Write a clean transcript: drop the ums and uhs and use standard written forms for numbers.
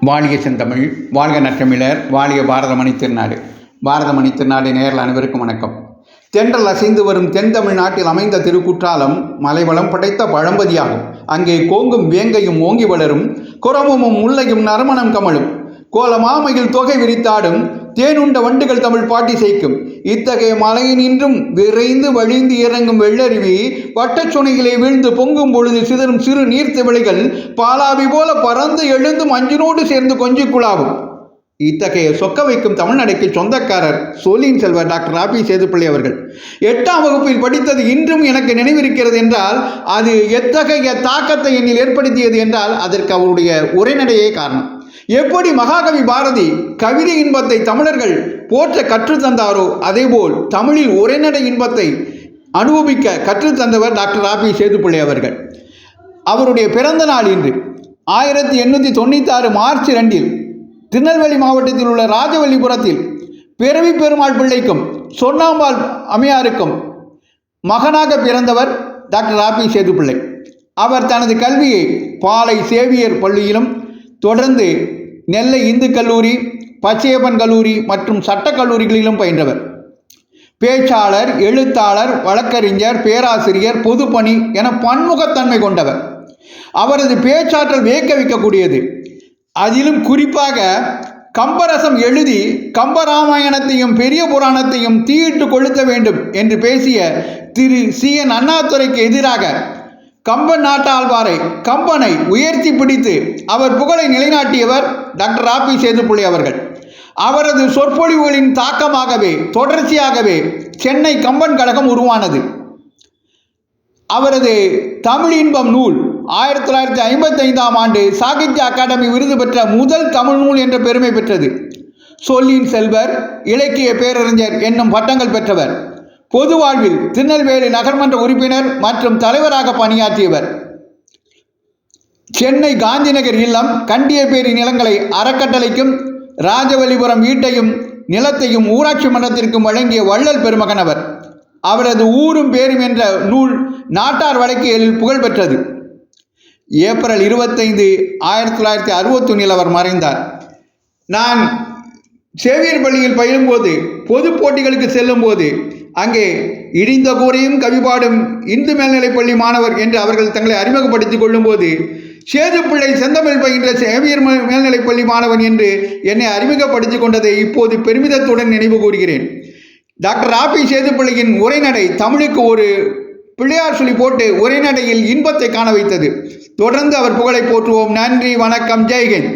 வாழிய செந்தமிழ், வாழ்க நற்றமிழர், வாழிய பாரதமணி திருநாடு. பாரதமணி திருநாடு நேரில் அனைவருக்கும் வணக்கம். தென்றல் அசைந்து வரும் தென் தமிழ்நாட்டில் அமைந்த திருக்குற்றாலம் மலைவளம் படைத்த பழம்பதியாகும். அங்கே கோங்கும் வேங்கையும் ஓங்கி வளரும், குரமும் முல்லையும் நறுமணம் கமழும், கோலமாமையில் தொகை விரித்தாடும், தேனுண்ட வண்டுகள் தமிழ் பாட்டி செய்க்கும். இத்தகைய மலையினின்றும் விரைந்து வழிந்து இறங்கும் வெள்ளருவி வட்டச்சுனையிலே வீழ்ந்து பொங்கும் பொழுது சிதறும் சிறு நீர்த்திவளைகள் பாலாவி போல பறந்து எழுந்தும் அஞ்சினோடு சேர்ந்து கொஞ்சி குழாவும். இத்தகைய சொக்க வைக்கும் தமிழ்நடைக்கு சொந்தக்காரர் சோலியின் செல்வர் டாக்டர் ராபி சேதுப்பிள்ளை அவர்கள். 8ஆம் வகுப்பில் படித்தது இன்றும் எனக்கு நினைவிருக்கிறது என்றால் அது எத்தகைய தாக்கத்தை என்னில் ஏற்படுத்தியது என்றால் அதற்கு அவருடைய உரைநடையே காரணம். எப்படி மகாகவி பாரதி கவிதை இன்பத்தை தமிழர்கள் போற்ற கற்றுத்தந்தாரோ அதேபோல் தமிழில் உரைநடை இன்பத்தை அனுபவிக்க கற்றுத்தந்தவர் டாக்டர் ராபி சேதுப்பிள்ளை அவர்கள். அவருடைய பிறந்த நாள் இன்று 1896 மார்ச் 2 திருநெல்வேலி மாவட்டத்தில் உள்ள ராஜவல்லிபுரத்தில் பிறவி பெருமாள் பிள்ளைக்கும் சொன்னாம்பாள் அம்மையாருக்கும் மகனாக பிறந்தவர் டாக்டர் ராபி சேதுப்பிள்ளை. அவர் தனது கல்வியை பாளை சேவியர் பள்ளியிலும் தொடர்ந்து நெல்லை இந்து கல்லூரி, பச்சையப்பன் கல்லூரி மற்றும் சட்டக்கல்லூரிகளிலும் பயின்றவர். பேச்சாளர், எழுத்தாளர், வழக்கறிஞர், பேராசிரியர், பொதுப்பணி என பன்முகத்தன்மை கொண்டவர். அவரது பேச்சாற்றல் வியக்க வைக்கக்கூடியது. அதிலும் குறிப்பாக கம்பரசம் எழுதி கம்பராமாயணத்தையும் பெரிய புராணத்தையும் தீயிட்டு கொளுத்த வேண்டும் என்று பேசிய திரு CN அண்ணாதுரைக்கு எதிராக கம்பன் நாட்டாழ்வாரை கம்பனை உயர்த்தி பிடித்து அவர் புகழை நிலைநாட்டியவர் டாக்டர் ராபி சேதுப்பிள்ளை அவர்கள். அவரது சொற்பொழிவுகளின் தாக்கமாகவே தொடர்ச்சியாகவே சென்னை கம்பன் கழகம் உருவானது. அவரது தமிழ் இன்பம் நூல் 1955ஆம் ஆண்டு சாகித்ய அகாடமி விருது பெற்ற முதல் தமிழ் நூல் என்ற பெருமை பெற்றது. சொல்லின் செல்வர், இலக்கிய பேரறிஞர் என்னும் பட்டங்கள் பெற்றவர். பொது வாழ்வில் திருநெல்வேலி நகர்மன்ற உறுப்பினர் மற்றும் தலைவராக பணியாற்றியவர். சென்னை காந்திநகர் இல்லம், கண்டியப்பேரி நிலங்களை அறக்கட்டளைக்கும் ராஜவல்லிபுரம் வீட்டையும் நிலத்தையும் ஊராட்சி மன்றத்திற்கும் வழங்கிய வள்ளல் பெருமகன் அவர். அவரது ஊரும் பேரும் என்ற நூல் நாட்டார் வழக்கியலில் புகழ் பெற்றது. ஏப்ரல் 25, 1961 அவர் மறைந்தார். நான் சேவியர் பள்ளியில் பயிலும்போது பொது போட்டிகளுக்கு செல்லும் போது அங்கே இடிந்த கூரையும் கவிபாடும் இந்து மேல்நிலைப்பள்ளி மாணவர் என்று அவர்கள் தங்களை அறிமுகப்படுத்திக் கொள்ளும் போது சேதுப்பிள்ளை செந்தமிழ் பயின்ற சேவியர் மேல்நிலைப்பள்ளி மாணவன் என்று என்னை அறிமுகப்படுத்திக் கொண்டதை இப்போது பெருமிதத்துடன் நினைவு கூறுகிறேன். டாக்டர் ராபி சேதுப்பிள்ளையின் உரைநடை தமிழுக்கு ஒரு பிள்ளையார் சொல்லி போட்டு உரைநடையில் இன்பத்தை காண வைத்தது. தொடர்ந்து அவர் புகழை போற்றுவோம். நன்றி, வணக்கம், ஜெய்ஹிந்த்.